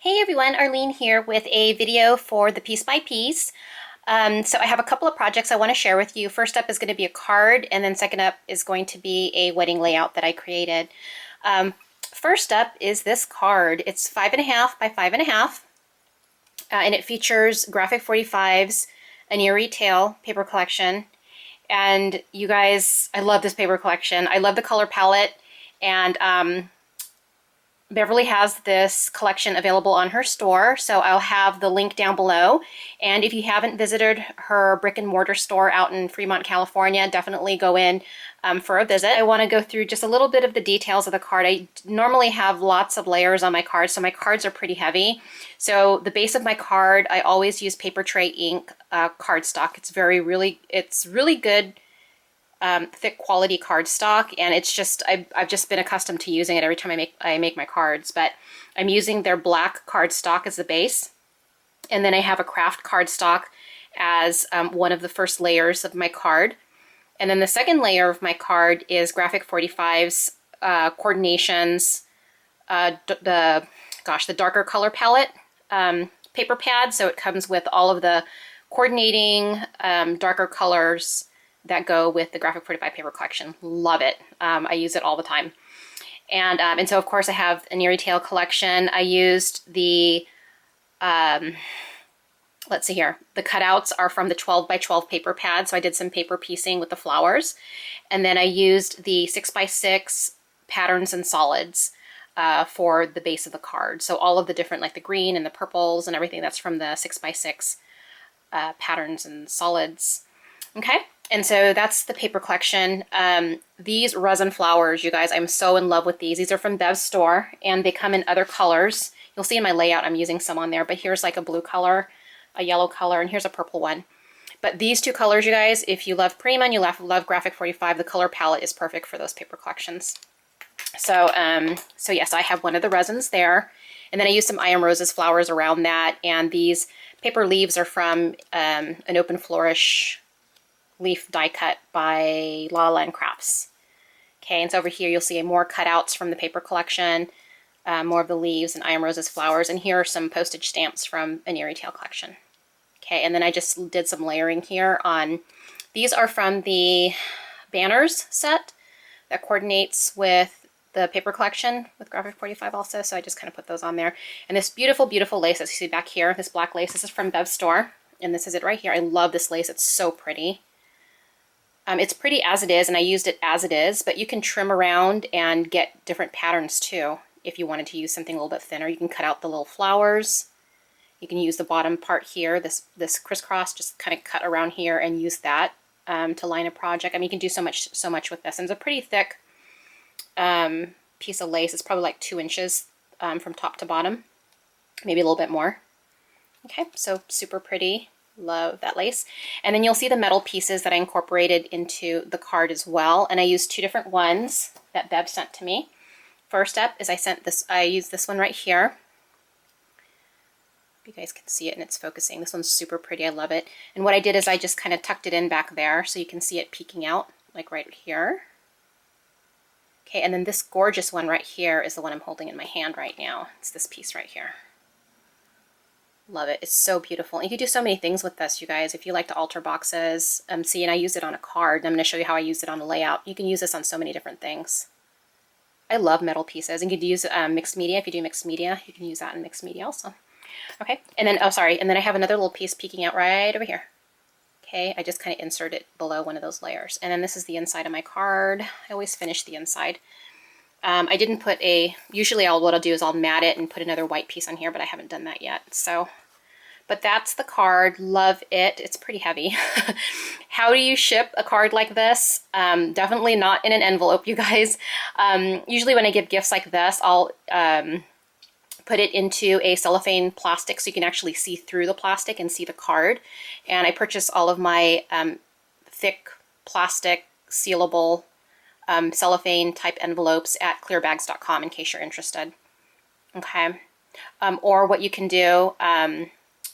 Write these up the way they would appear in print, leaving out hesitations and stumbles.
Hey everyone, Arlene here with a video for the Piece by Piece. So I have a couple of projects I want to share with you. First up is going to be a card, and then second up is going to be a wedding layout that I created. First up is this card. It's 5.5 by 5.5, and it features Graphic 45's an Eerie Tale paper collection. And you guys, I love this paper collection. I love the color palette, and Beverly has this collection available on her store, so I'll have the link down below. And if you haven't visited her brick and mortar store out in Fremont, California, definitely go in for a visit. I want to go through just a little bit of the details of the card. I normally have lots of layers on my cards, so my cards are pretty heavy. So the base of my card, I always use paper tray ink cardstock. It's really good. Thick quality cardstock, and it's just I've just been accustomed to using it every time I make my cards. But I'm using their black cardstock as the base, and then I have a craft cardstock as one of the first layers of my card, and then the second layer of my card is Graphic 45's coordinations, the darker color palette paper pad. So it comes with all of the coordinating darker colors that go with the Graphic 45 paper collection. Love it. I use it all the time. And so of course I have an Eerie Tale collection. I used the, let's see here, the cutouts are from the 12 by 12 paper pad. So I did some paper piecing with the flowers. And then I used the 6 by 6 patterns and solids for the base of the card. So all of the different, like the green and the purples and everything, that's from the 6 by 6 patterns and solids. Okay, and so that's the paper collection. These resin flowers, you guys, I'm so in love with these. These are from Bev's store, and they come in other colors. You'll see in my layout I'm using some on there, but here's like a blue color, a yellow color, and here's a purple one. But these two colors, you guys, if you love Prima and you love Graphic 45, the color palette is perfect for those paper collections. So, so yes, I have one of the resins there, and then I used some I Am Roses flowers around that, and these paper leaves are from an Open Flourish leaf die cut by La La Land Crafts. Okay, and so over here you'll see more cutouts from the paper collection, more of the leaves and I Am Roses flowers, and here are some postage stamps from an Eerie Tale collection. Okay, and then I just did some layering here on, these are from the banners set that coordinates with the paper collection with Graphic 45 also, so I just kind of put those on there. And this beautiful, beautiful lace that you see back here, this black lace, this is from Bev's store, and this is it right here. I love this lace, it's so pretty. It's pretty as it is, and I used it as it is, but you can trim around and get different patterns too. If you wanted to use something a little bit thinner, you can cut out the little flowers. You can use the bottom part here, this crisscross, just kind of cut around here and use that to line a project. I mean, you can do so much with this. And it's a pretty thick piece of lace. It's probably like 2 inches from top to bottom, maybe a little bit more. Okay, so super pretty. Love that lace. And then you'll see the metal pieces that I incorporated into the card as well. And I used 2 different ones that Bev sent to me. First up is I used this one right here. You guys can see it and it's focusing. This one's super pretty. I love it. And what I did is I just kind of tucked it in back there so you can see it peeking out like right here. Okay, and then this gorgeous one right here is the one I'm holding in my hand right now. It's this piece right here. Love it. It's so beautiful. And you can do so many things with this, you guys. If you like to alter boxes, see, and I used it on a card. And I'm going to show you how I used it on a layout. You can use this on so many different things. I love metal pieces. And you could use mixed media. If you do mixed media, you can use that in mixed media also. Okay, and then, oh sorry, and then I have another little piece peeking out right over here. Okay, I just kind of insert it below one of those layers. And then this is the inside of my card. I always finish the inside. I didn't put usually what I'll do is I'll mat it and put another white piece on here, but I haven't done that yet. So, but that's the card. Love it. It's pretty heavy. How do you ship a card like this? Definitely not in an envelope, you guys. Usually when I give gifts like this, I'll put it into a cellophane plastic so you can actually see through the plastic and see the card. And I purchase all of my thick plastic sealable cellophane type envelopes at clearbags.com in case you're interested. Okay. Or what you can do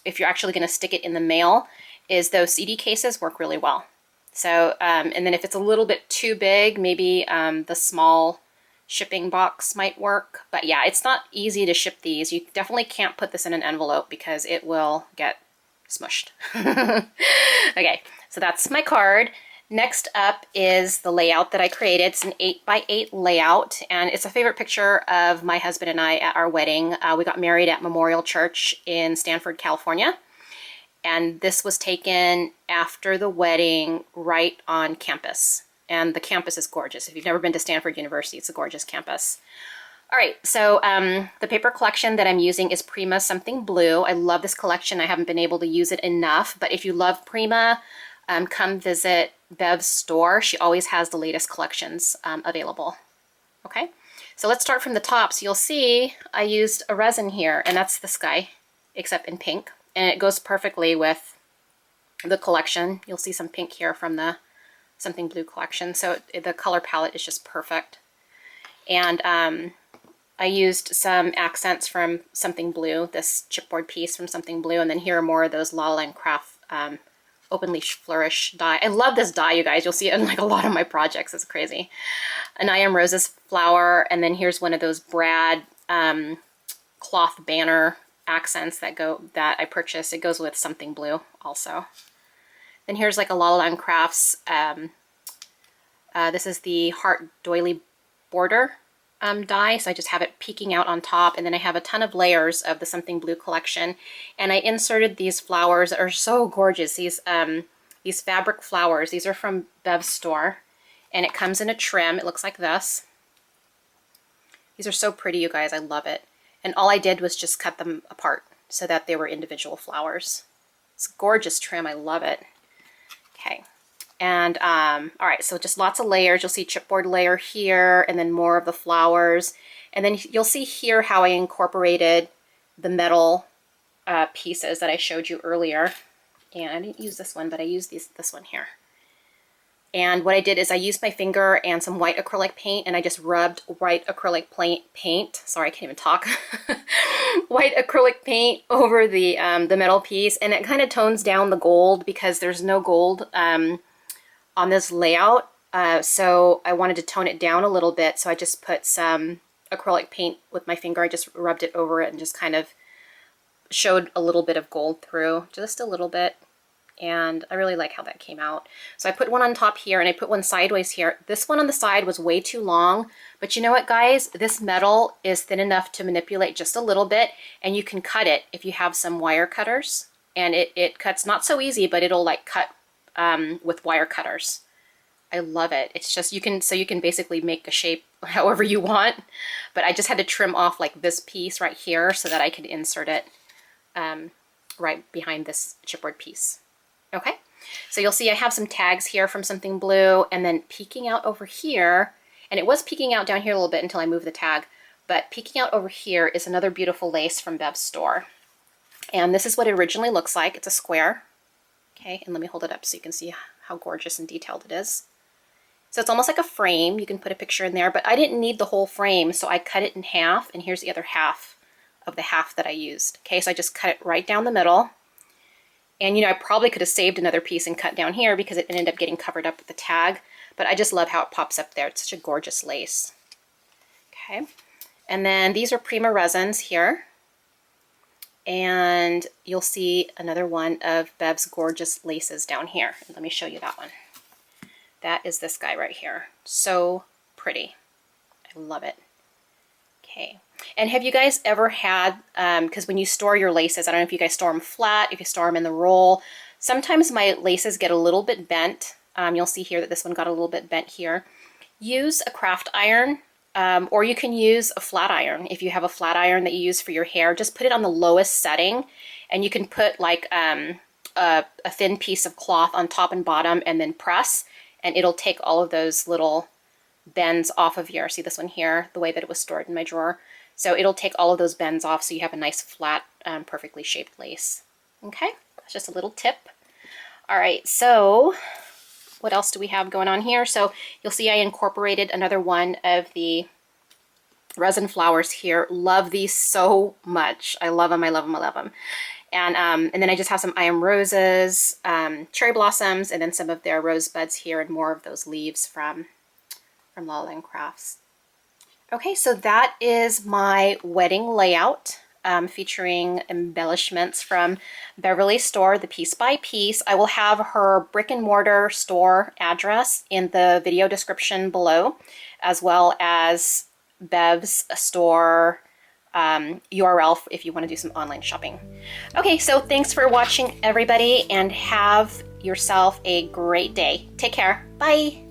if you're actually going to stick it in the mail is those CD cases work really well. So, and then if it's a little bit too big, maybe the small shipping box might work. But yeah, it's not easy to ship these. You definitely can't put this in an envelope because it will get smushed. Okay, so that's my card. Next up is the layout that I created. It's an 8x8 layout, and it's a favorite picture of my husband and I at our wedding. We got married at Memorial Church in Stanford, California, and this was taken after the wedding right on campus. And the campus is gorgeous. If you've never been to Stanford University, it's a gorgeous campus. All right, so the paper collection that I'm using is Prima Something Blue. I love this collection. I haven't been able to use it enough, but if you love Prima, come visit Bev's store. She always has the latest collections available. Okay, so let's start from the top. So you'll see I used a resin here, and that's this guy, except in pink. And it goes perfectly with the collection. You'll see some pink here from the Something Blue collection. So the color palette is just perfect. And I used some accents from Something Blue, this chipboard piece from Something Blue, and then here are more of those La La Land Craft Open Leaf Flourish die. I love this die, you guys. You'll see it in like a lot of my projects. It's crazy. An I Am Roses flower, and then here's one of those Brad cloth banner accents that I purchased. It goes with Something Blue also. Then here's like a La La Land Crafts. This is the Heart Doily border die, so I just have it peeking out on top, and then I have a ton of layers of the Something Blue collection, and I inserted these flowers that are so gorgeous. These fabric flowers. These are from Bev's store, and it comes in a trim. It looks like this. These are so pretty, you guys. I love it. And all I did was just cut them apart so that they were individual flowers. It's a gorgeous trim. I love it. Okay. And all right, so just lots of layers. You'll see chipboard layer here, and then more of the flowers. And then you'll see here how I incorporated the metal pieces that I showed you earlier. And I didn't use this one, but I used this one here. And what I did is I used my finger and some white acrylic paint, and I just rubbed white acrylic paint. Sorry, I can't even talk. White acrylic paint over the metal piece, and it kind of tones down the gold because there's no gold on this layout, so I wanted to tone it down a little bit, so I just put some acrylic paint with my finger. I just rubbed it over it and just kind of showed a little bit of gold through, just a little bit, and I really like how that came out. So I put one on top here, and I put one sideways here. This one on the side was way too long, but you know what, guys? This metal is thin enough to manipulate just a little bit, and you can cut it if you have some wire cutters, and it cuts not so easy, but it'll like cut with wire cutters. I love it. It's just you can basically make a shape however you want, but I just had to trim off like this piece right here so that I could insert it right behind this chipboard piece. Okay, so you'll see I have some tags here from Something Blue, and then peeking out over here, and it was peeking out down here a little bit until I moved the tag, but peeking out over here is another beautiful lace from Bev's store. And this is what it originally looks like. It's a square. Okay, and let me hold it up so you can see how gorgeous and detailed it is. So it's almost like a frame. You can put a picture in there, but I didn't need the whole frame, so I cut it in half, and here's the other half of the half that I used. Okay, so I just cut it right down the middle. And you know, I probably could have saved another piece and cut down here because it ended up getting covered up with the tag, but I just love how it pops up there. It's such a gorgeous lace. Okay, and then these are Prima resins here. And you'll see another one of Bev's gorgeous laces down here. Let me show you that one. That is this guy right here. So pretty. I love it. Okay. And have you guys ever had, because when you store your laces, I don't know if you guys store them flat, if you store them in the roll, sometimes my laces get a little bit bent. You'll see here that this one got a little bit bent here. Use a craft iron. Or you can use a flat iron. If you have a flat iron that you use for your hair, just put it on the lowest setting, and you can put like a thin piece of cloth on top and bottom and then press, and it'll take all of those little bends off of your, see this one here, the way that it was stored in my drawer. So it'll take all of those bends off so you have a nice flat, perfectly shaped lace. Okay, that's just a little tip. All right, so what else do we have going on here? So you'll see I incorporated another one of the resin flowers here. Love these so much. I love them, I love them, I love them. And then I just have some I Am Roses, cherry blossoms, and then some of their rosebuds here, and more of those leaves from La La Land Crafts. Okay, so that is my wedding layout. Featuring embellishments from Beverly Store, the piece by piece. I will have her brick and mortar store address in the video description below, as well as Bev's store URL if you want to do some online shopping. Okay, so thanks for watching, everybody, and have yourself a great day. Take care. Bye.